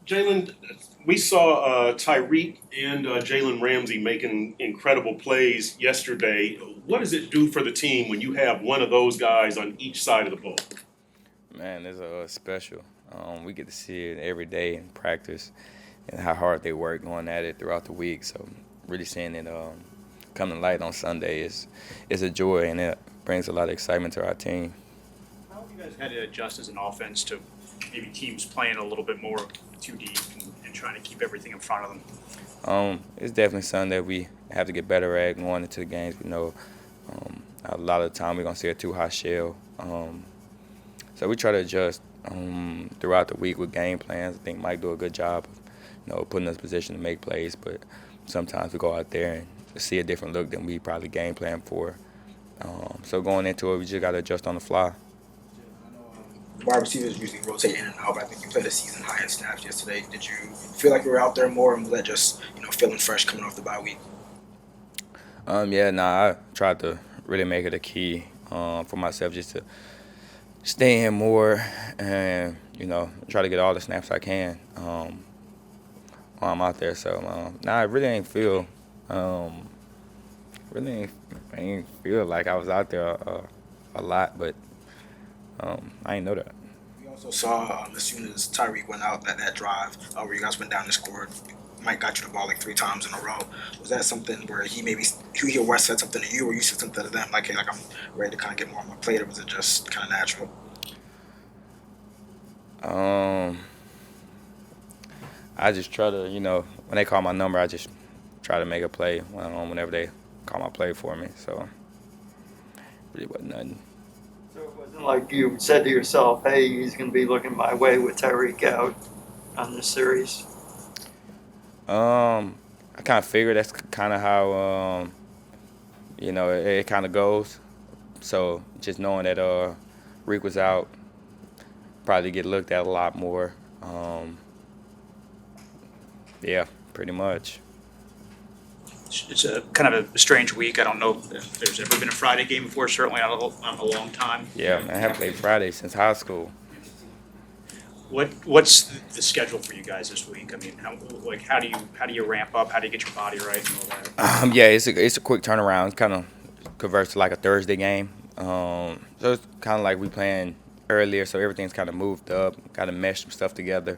Jaylen, we saw Tyreek and Jalen Ramsey making incredible plays yesterday. What does it do for the team when you have one of those guys on each side of the ball? Man, it's special. We get to see it every day in practice and how hard they work going at it throughout the week. So really seeing it come to light on Sunday is a joy, and it brings a lot of excitement to our team. How have you guys had to adjust as an offense to maybe teams playing a little bit more too deep and trying to keep everything in front of them? It's definitely something that we have to get better at going into the games. We know a lot of the time we're going to see a too high shell. So we try to adjust throughout the week with game plans. I think Mike do a good job of, putting us in position to make plays, but sometimes we go out there and see a different look than we probably game plan for. So going into it, we just got to adjust on the fly. Wide receivers usually rotate in and out, but I think you played a season high in snaps yesterday. Did you feel like you were out there more, and was that just feeling fresh coming off the bye week? Yeah, nah, I tried to really make it a key for myself just to stay in more and, try to get all the snaps I can while I'm out there. So, I really ain't feel ain't feel like I was out there a lot, but I ain't know that. We also saw as soon as Tyreek went out that drive where you guys went down and scored. Mike got you the ball like 3 times in a row. Was that something where he or West said something to you, or you said something to them, like, hey, like I'm ready to kind of get more on my plate, or was it just kind of natural? Um, I just try to, when they call my number, I just try to make a play whenever they call my play for me. So really wasn't nothing. So it wasn't like you said to yourself, hey, he's going to be looking my way with Tyreek out on this series? I kind of figured that's kind of how, it kind of goes. So just knowing that Reek was out, probably get looked at a lot more. Yeah, pretty much. It's a kind of a strange week. I don't know if there's ever been a Friday game before. Certainly not a long time. Yeah, man, I haven't played Friday since high school. What's the schedule for you guys this week? I mean, how do you ramp up? How do you get your body right and all that? Yeah, it's a quick turnaround. It's kind of converts to like a Thursday game. So it's kind of like we playing earlier, so everything's kind of moved up. Got to mesh some stuff together.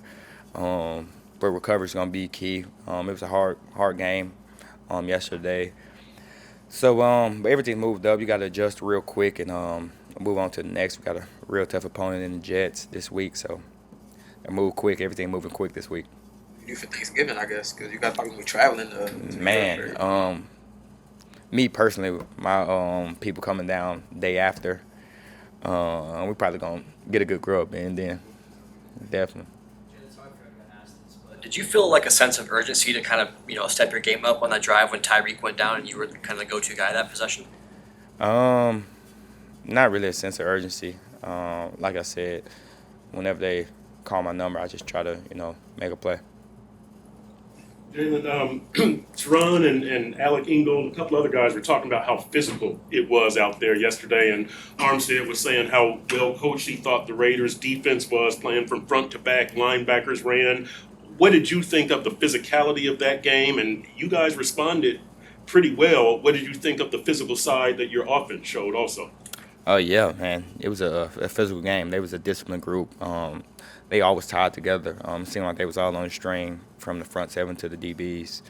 But recovery's gonna be key. It was a hard game yesterday. So but everything moved up. You got to adjust real quick and move on to the next. We got a real tough opponent in the Jets this week, so they move quick. Everything moving quick this week. You do for Thanksgiving, I guess, because you guys probably gonna be traveling to Man, me personally, my people coming down day after. We probably gonna get a good grub and then definitely. Did you feel like a sense of urgency to kind of, step your game up on that drive when Tyreek went down and you were kind of the go-to guy that possession? Um, Not really a sense of urgency. Like I said, whenever they call my number, I just try to make a play. Jalen, Teron and Alec Ingold, a couple other guys were talking about how physical it was out there yesterday, and Armstead was saying how well coached he thought the Raiders' defense was, playing from front to back, linebackers ran. What did you think of the physicality of that game? And you guys responded pretty well. What did you think of the physical side that your offense showed also? Oh yeah, man. It was a physical game. They was a disciplined group. They always tied together. It seemed like they was all on the string from the front seven to the DBs.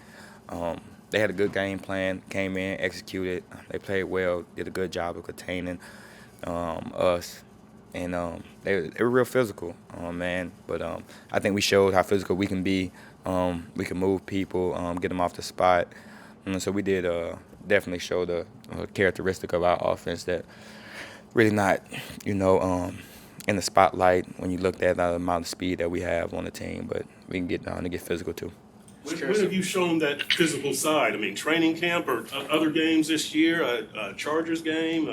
They had a good game plan. Came in, executed. They played well. Did a good job of containing us, and they were real physical, man. But I think we showed how physical we can be. We can move people, get them off the spot. And so we did definitely show the characteristic of our offense that really not, in the spotlight when you looked at the amount of speed that we have on the team. But we can get down and get physical too. When have you shown that physical side? I mean, training camp or other games this year, Chargers game?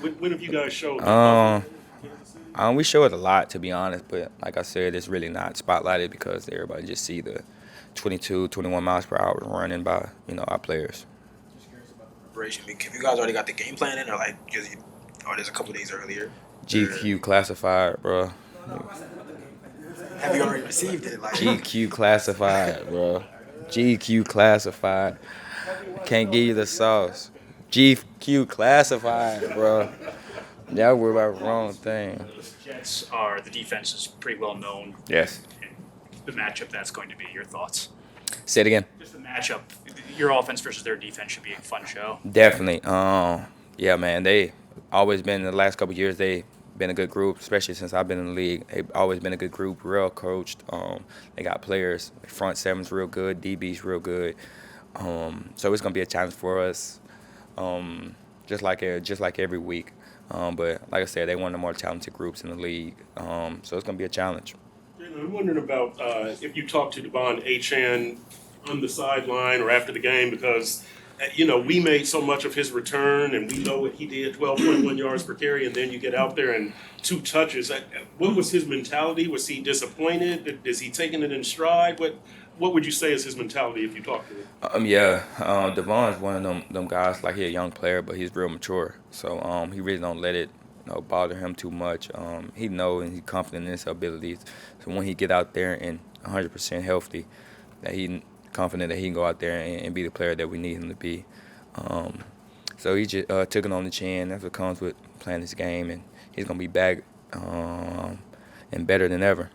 When have you guys showed that? We show it a lot, to be honest, but like I said, it's really not spotlighted because everybody just see the 22, 21 miles per hour running by, our players. Preparation. Have you guys already got the game plan in, or or there's a couple days earlier? GQ classified, bro. Have you already received it? Like, GQ classified, bro. GQ classified. Can't give you the sauce. GQ classified, bro. Y'all worry about the wrong thing. Jets are, the defense is pretty well known. Yes. And the matchup that's going to be, your thoughts? Say it again. Just the matchup, your offense versus their defense should be a fun show. Definitely. Yeah, man. They always been in the last couple of years. They been a good group, especially since I've been in the league. They've always been a good group, real coached. They got players. Front seven's real good. DB's real good. So it's gonna be a challenge for us, just like every week. But like I said, they one of the more talented groups in the league. So it's gonna be a challenge. Jaylen, I'm wondering about if you talked to Devon Achane on the sideline or after the game, because we made so much of his return, and we know what he did, 12.1 yards per carry, and then you get out there and 2 touches. What was his mentality? Was he disappointed? Is he taking it in stride? What would you say is his mentality if you talk to him? Devon's one of them guys, like, he a young player, but he's real mature. So he really don't let it bother him too much. He knows and he's confident in his abilities. So when he get out there and 100% healthy, that he confident that he can go out there and be the player that we need him to be. So he just took it on the chin. That's what comes with playing this game, and he's gonna be back and better than ever.